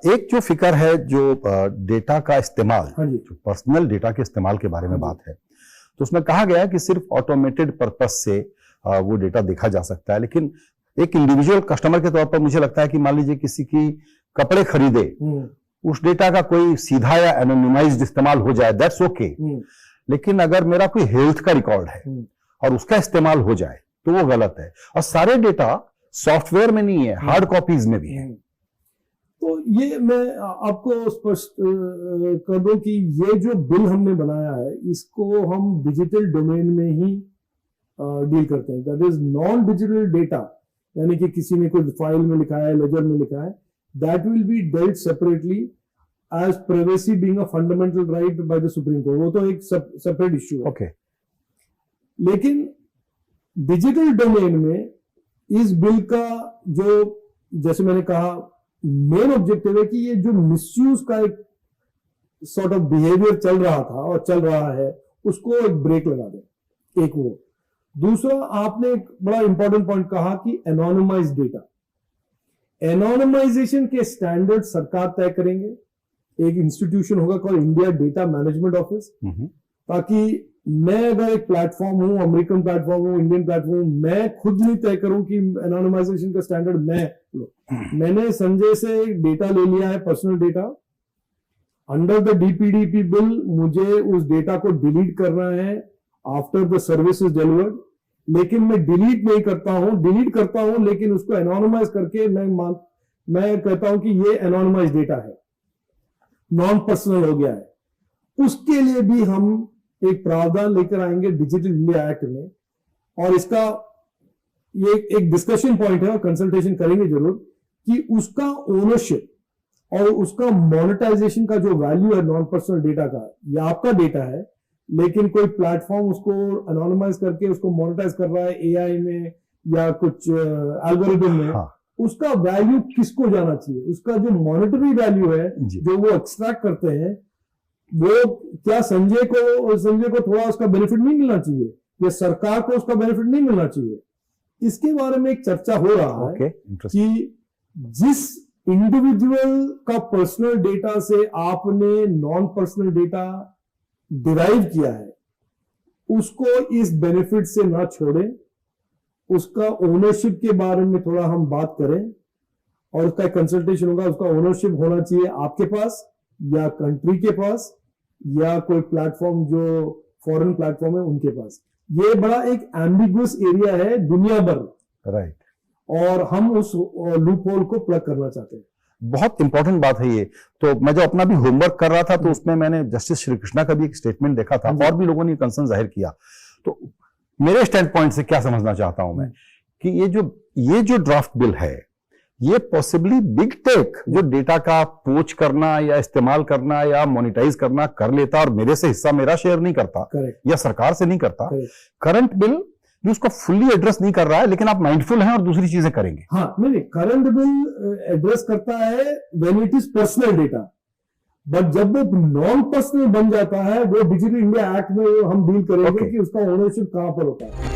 एक जो फिक्र है जो डेटा का इस्तेमाल, हाँ जी, जो पर्सनल डेटा के इस्तेमाल के बारे में बात है, तो उसमें कहा गया है कि सिर्फ ऑटोमेटेड पर्पस से वो डेटा देखा जा सकता है, लेकिन एक इंडिविजुअल कस्टमर के तौर पर मुझे लगता है कि मान लीजिए किसी की कपड़े खरीदे, उस डेटा का कोई सीधा या एनोनिमाइज्ड इस्तेमाल हो जाए, दैट्स ओके। लेकिन अगर मेरा कोई हेल्थ का रिकॉर्ड है और उसका इस्तेमाल हो जाए तो वो गलत है। और सारे डेटा सॉफ्टवेयर में नहीं है, हार्ड कॉपीज में भी है। तो ये मैं आपको स्पष्ट कर दूं कि ये जो बिल हमने बनाया है इसको हम डिजिटल डोमेन में ही डील करते हैं। That is non digital data, यानी कि किसी ने कोई फाइल में लिखा है, लेजर में लिखा है, that will be dealt separately as privacy being a fundamental right by the Supreme Court. वो तो एक सेपरेट इश्यू है। ओके। लेकिन डिजिटल डोमेन में इस बिल का जो, जैसे मैंने कहा, मेन ऑब्जेक्टिव है कि ये जो मिसयूज का एक सॉर्ट ऑफ बिहेवियर चल रहा था और चल रहा है उसको एक ब्रेक लगा दे। एक वो। दूसरा, आपने एक बड़ा इंपॉर्टेंट पॉइंट कहा कि एनोनिमाइज डेटा। एनोनिमाइजेशन के स्टैंडर्ड सरकार तय करेंगे। एक इंस्टीट्यूशन होगा call India data management office, ताकि मैं अगर एक प्लेटफॉर्म हूं, अमेरिकन प्लेटफॉर्म हूं, इंडियन प्लेटफॉर्म हूं, मैं खुद नहीं तय करूं कि एनोनिमाइजेशन का स्टैंडर्ड मैंने संजय से डेटा ले लिया है, personal data. Under the DPDP bill मुझे उस डेटा को डिलीट करना है after the service is delivered, लेकिन मैं डिलीट नहीं करता हूं, डिलीट करता हूं लेकिन उसको एनोनिमाइज करके मैं कहता हूं कि ये एनोनिमाइज डेटा है, नॉन पर्सनल हो गया है। उसके लिए भी हम एक प्रावधान लेकर आएंगे डिजिटल इंडिया एक्ट में, और इसका ये एक डिस्कशन पॉइंट है और कंसल्टेशन करेंगे जरूर कि उसका ओनरशिप और उसका मोनेटाइजेशन का जो वैल्यू है नॉन पर्सनल डेटा का, ये आपका डेटा है लेकिन कोई प्लेटफॉर्म उसको एनोनिमाइज करके उसको मोनेटाइज कर रहा है एआई में या कुछ एल्गोरिथम में। हाँ। उसका वैल्यू किसको जाना चाहिए? उसका जो मॉनेटरी वैल्यू है जो वो एक्सट्रैक्ट करते हैं, वो क्या संजय को थोड़ा उसका बेनिफिट नहीं मिलना चाहिए या सरकार को उसका बेनिफिट नहीं मिलना चाहिए? इसके बारे में एक चर्चा हो रहा है कि जिस इंडिविजुअल का पर्सनल डेटा से आपने नॉन पर्सनल डेटा डिराइव किया है उसको इस बेनिफिट से ना छोड़ें, उसका ओनरशिप के बारे में थोड़ा हम बात करें और उसका कंसल्टेशन होगा। उसका ओनरशिप होना चाहिए आपके पास या कंट्री के पास या कोई प्लेटफॉर्म जो फॉरेन प्लेटफॉर्म है उनके पास। ये बड़ा एक एम्बिगुअस एरिया है दुनिया भर, राइट, और हम उस लूप होल को प्लग करना चाहते हैं। बहुत इंपॉर्टेंट बात है ये। तो मैं जो अपना भी होमवर्क कर रहा था तो उसमें मैंने जस्टिस श्री कृष्णा का भी एक स्टेटमेंट देखा था और भी लोगों ने कंसर्न जाहिर किया। तो मेरे स्टैंड पॉइंट से क्या समझना चाहता हूं मैं कि ये जो ड्राफ्ट बिल है, ये पॉसिबली बिग टेक जो डेटा का पोच करना या इस्तेमाल करना या मोनेटाइज करना कर लेता और मेरे से हिस्सा मेरा शेयर नहीं करता या सरकार से नहीं करता, करंट बिल भी उसको फुल्ली एड्रेस नहीं कर रहा है, लेकिन आप माइंडफुल हैं और दूसरी चीजें करेंगे। हाँ, नहीं, करंट बिल एड्रेस करता है when it is personal data, but जब वो नॉन पर्सनल बन जाता है वो डिजिटल इंडिया एक्ट में हम डील करेंगे कि उसका ओनरशिप कहां पर होता है।